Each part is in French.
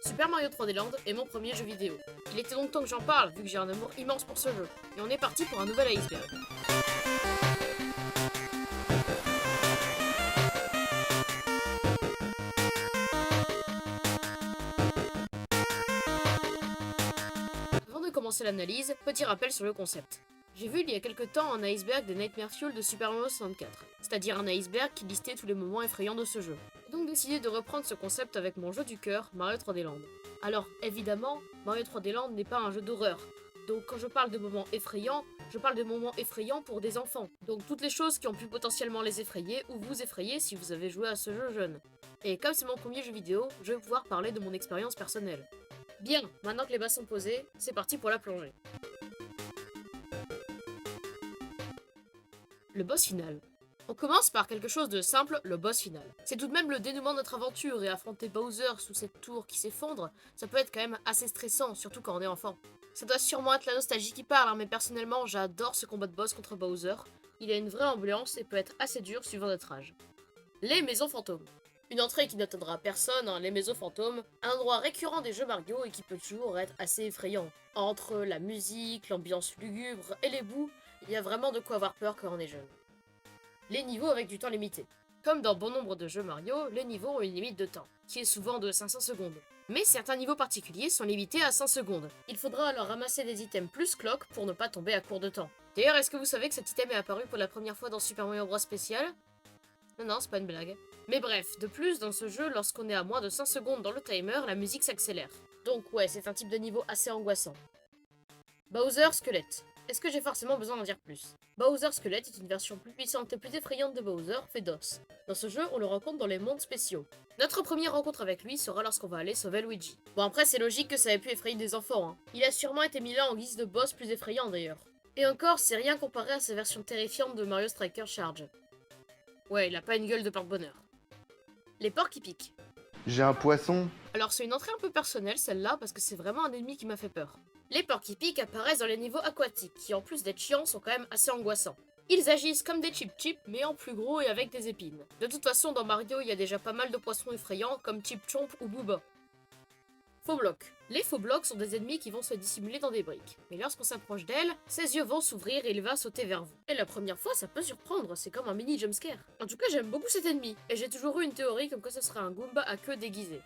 Super Mario 3D Land est mon premier jeu vidéo. Il était donc temps que j'en parle, vu que j'ai un amour immense pour ce jeu. Et on est parti pour un nouvel iceberg. Avant de commencer l'analyse, petit rappel sur le concept. J'ai vu il y a quelque temps un iceberg des Nightmare Fuel de Super Mario 64, c'est-à-dire un iceberg qui listait tous les moments effrayants de ce jeu. J'ai donc décidé de reprendre ce concept avec mon jeu du cœur, Mario 3D Land. Alors évidemment, Mario 3D Land n'est pas un jeu d'horreur. Donc quand je parle de moments effrayants, je parle de moments effrayants pour des enfants. Donc toutes les choses qui ont pu potentiellement les effrayer ou vous effrayer si vous avez joué à ce jeu jeune. Et comme c'est mon premier jeu vidéo, je vais pouvoir parler de mon expérience personnelle. Bien, maintenant que les bases sont posées, c'est parti pour la plongée. Le boss final. On commence par quelque chose de simple, le boss final. C'est tout de même le dénouement de notre aventure et affronter Bowser sous cette tour qui s'effondre, ça peut être quand même assez stressant, surtout quand on est enfant. Ça doit sûrement être la nostalgie qui parle, mais personnellement j'adore ce combat de boss contre Bowser. Il a une vraie ambiance et peut être assez dur suivant notre âge. Les maisons fantômes. Une entrée qui n'attendra personne, les maisons fantômes, un endroit récurrent des jeux Mario et qui peut toujours être assez effrayant. Entre la musique, l'ambiance lugubre et les bouts, il y a vraiment de quoi avoir peur quand on est jeune. Les niveaux avec du temps limité. Comme dans bon nombre de jeux Mario, les niveaux ont une limite de temps, qui est souvent de 500 secondes. Mais certains niveaux particuliers sont limités à 5 secondes. Il faudra alors ramasser des items plus cloques pour ne pas tomber à court de temps. D'ailleurs, est-ce que vous savez que cet item est apparu pour la première fois dans Super Mario Bros Spécial? Non, c'est pas une blague. Mais bref, de plus, dans ce jeu, lorsqu'on est à moins de 5 secondes dans le timer, la musique s'accélère. Donc ouais, c'est un type de niveau assez angoissant. Bowser Squelette. Est-ce que j'ai forcément besoin d'en dire plus? Bowser Squelette est une version plus puissante et plus effrayante de Bowser, fait d'os. Dans ce jeu, on le rencontre dans les mondes spéciaux. Notre première rencontre avec lui sera lorsqu'on va aller sauver Luigi. Bon après, c'est logique que ça ait pu effrayer des enfants, hein. Il a sûrement été mis là en guise de boss plus effrayant d'ailleurs. Et encore, c'est rien comparé à sa version terrifiante de Mario Striker Charge. Ouais, il a pas une gueule de porte-bonheur. Les porcs qui piquent. J'ai un poisson. Alors c'est une entrée un peu personnelle celle-là parce que c'est vraiment un ennemi qui m'a fait peur. Les porc-épics apparaissent dans les niveaux aquatiques qui en plus d'être chiants sont quand même assez angoissants. Ils agissent comme des Chip mais en plus gros et avec des épines. De toute façon dans Mario il y a déjà pas mal de poissons effrayants comme Chip Chomp ou Booba. Faux blocs. Les faux blocs sont des ennemis qui vont se dissimuler dans des briques. Mais lorsqu'on s'approche d'elles, ses yeux vont s'ouvrir et il va sauter vers vous. Et la première fois, ça peut surprendre, c'est comme un mini jumpscare. En tout cas, j'aime beaucoup cet ennemi, et j'ai toujours eu une théorie comme que ce serait un Goomba à queue déguisée.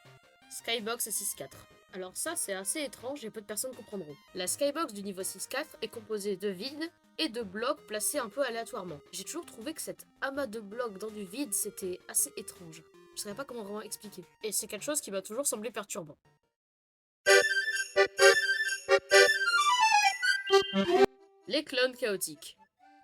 Skybox 6-4. Alors ça, c'est assez étrange et peu de personnes comprendront. La Skybox du niveau 6-4 est composée de vide et de blocs placés un peu aléatoirement. J'ai toujours trouvé que cet amas de blocs dans du vide, c'était assez étrange. Je savais pas comment vraiment expliquer. Et c'est quelque chose qui m'a toujours semblé perturbant. Les clones chaotiques.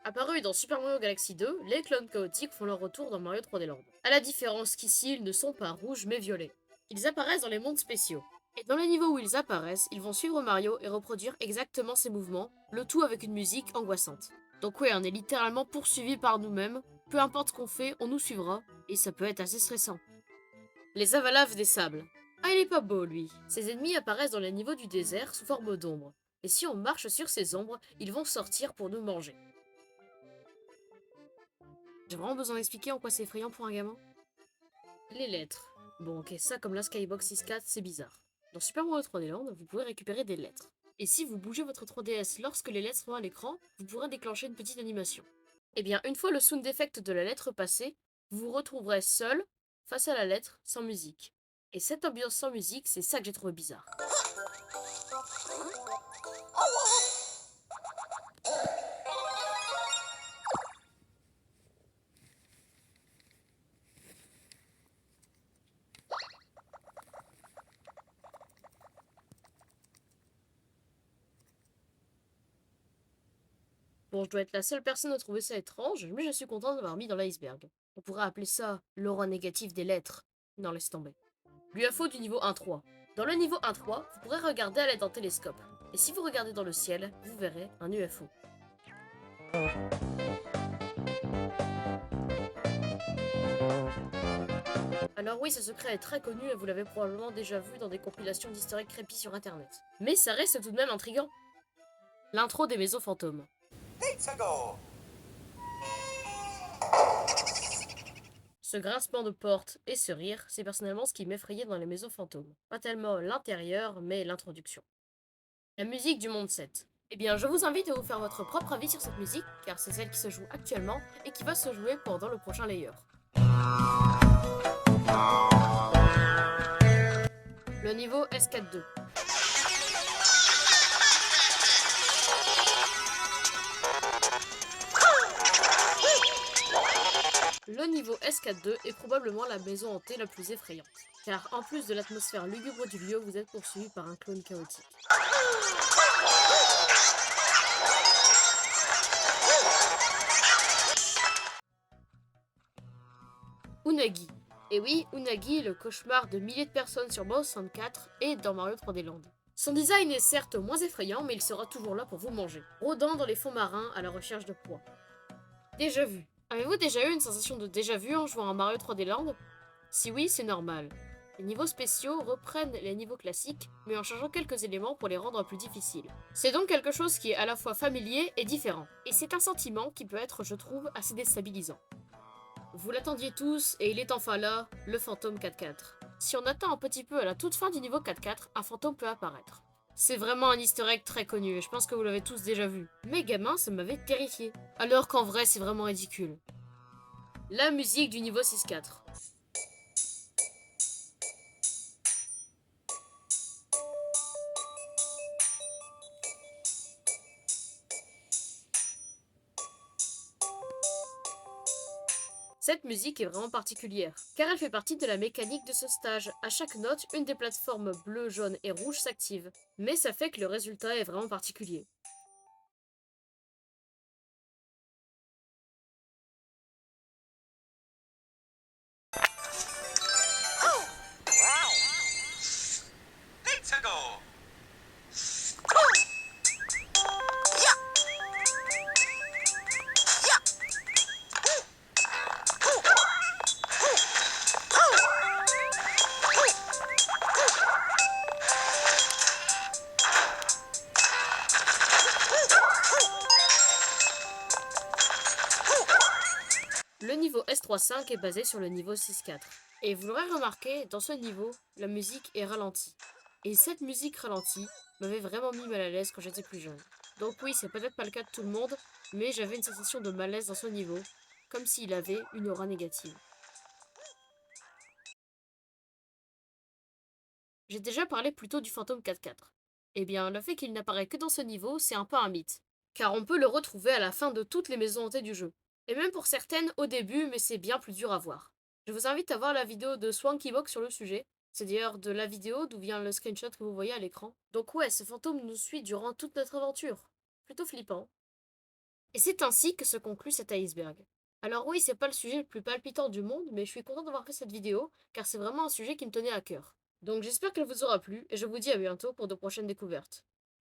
Apparus dans Super Mario Galaxy 2, les clones chaotiques font leur retour dans Mario 3D Land. À la différence qu'ici, ils ne sont pas rouges mais violets. Ils apparaissent dans les mondes spéciaux. Et dans les niveaux où ils apparaissent, ils vont suivre Mario et reproduire exactement ses mouvements, le tout avec une musique angoissante. Donc ouais, on est littéralement poursuivi par nous-mêmes, peu importe ce qu'on fait, on nous suivra, et ça peut être assez stressant. Les avalaves des sables. Ah, il est pas beau lui. Ces ennemis apparaissent dans les niveaux du désert sous forme d'ombre. Et si on marche sur ces ombres, ils vont sortir pour nous manger. J'ai vraiment besoin d'expliquer en quoi c'est effrayant pour un gamin. Les lettres. Bon ok, ça comme la Skybox 6.4, c'est bizarre. Dans Super Mario 3D Land, vous pouvez récupérer des lettres. Et si vous bougez votre 3DS lorsque les lettres sont à l'écran, vous pourrez déclencher une petite animation. Et bien, une fois le sound effect de la lettre passé, vous vous retrouverez seul, face à la lettre, sans musique. Et cette ambiance sans musique, c'est ça que j'ai trouvé bizarre. Bon, je dois être la seule personne à trouver ça étrange, mais je suis contente d'avoir mis dans l'iceberg. On pourrait appeler ça l'aura négative des lettres. Non, laisse tomber. L'UFO du niveau 1.3. Dans le niveau 1.3, vous pourrez regarder à l'aide d'un télescope. Et si vous regardez dans le ciel, vous verrez un UFO. Alors oui, ce secret est très connu et vous l'avez probablement déjà vu dans des compilations d'historiques crépis sur internet. Mais ça reste tout de même intriguant. L'intro des maisons fantômes. Ce grincement de porte et ce rire, c'est personnellement ce qui m'effrayait dans les maisons fantômes. Pas tellement l'intérieur, mais l'introduction. La musique du monde 7. Eh bien, je vous invite à vous faire votre propre avis sur cette musique, car c'est celle qui se joue actuellement et qui va se jouer pendant le prochain layer. Le niveau S4-2. Le niveau S4-2 est probablement la maison hantée la plus effrayante, car en plus de l'atmosphère lugubre du lieu, vous êtes poursuivi par un clone chaotique. Unagi. Et oui, Unagi est le cauchemar de milliers de personnes sur Mario 64 et dans Mario 3D Land. Son design est certes moins effrayant, mais il sera toujours là pour vous manger, rôdant dans les fonds marins à la recherche de proies. Déjà vu. Avez-vous déjà eu une sensation de déjà vu en jouant à Mario 3D Land? Si oui, c'est normal. Les niveaux spéciaux reprennent les niveaux classiques, mais en changeant quelques éléments pour les rendre plus difficiles. C'est donc quelque chose qui est à la fois familier et différent, et c'est un sentiment qui peut être, je trouve, assez déstabilisant. Vous l'attendiez tous, et il est enfin là, le fantôme 4-4. Si on attend un petit peu à la toute fin du niveau 4-4, un fantôme peut apparaître. C'est vraiment un easter egg très connu, et je pense que vous l'avez tous déjà vu. Mais gamin, ça m'avait terrifié. Alors qu'en vrai, c'est vraiment ridicule. La musique du niveau 6-4. Cette musique est vraiment particulière, car elle fait partie de la mécanique de ce stage. À chaque note, une des plateformes bleues, jaunes et rouges s'active. Mais ça fait que le résultat est vraiment particulier. Le niveau S3.5 est basé sur le niveau 6.4. Et vous l'aurez remarqué, dans ce niveau, la musique est ralentie. Et cette musique ralentie m'avait vraiment mis mal à l'aise quand j'étais plus jeune. Donc oui, c'est peut-être pas le cas de tout le monde, mais j'avais une sensation de malaise dans ce niveau, comme s'il avait une aura négative. J'ai déjà parlé plus tôt du fantôme 4-4. Eh bien, le fait qu'il n'apparaît que dans ce niveau, c'est un peu un mythe. Car on peut le retrouver à la fin de toutes les maisons hantées du jeu. Et même pour certaines au début, mais c'est bien plus dur à voir. Je vous invite à voir la vidéo de Swankybox sur le sujet. C'est d'ailleurs de la vidéo d'où vient le screenshot que vous voyez à l'écran. Donc ouais, ce fantôme nous suit durant toute notre aventure. Plutôt flippant. Et c'est ainsi que se conclut cet iceberg. Alors oui, c'est pas le sujet le plus palpitant du monde, mais je suis content d'avoir fait cette vidéo, car c'est vraiment un sujet qui me tenait à cœur. Donc j'espère qu'elle vous aura plu, et je vous dis à bientôt pour de prochaines découvertes.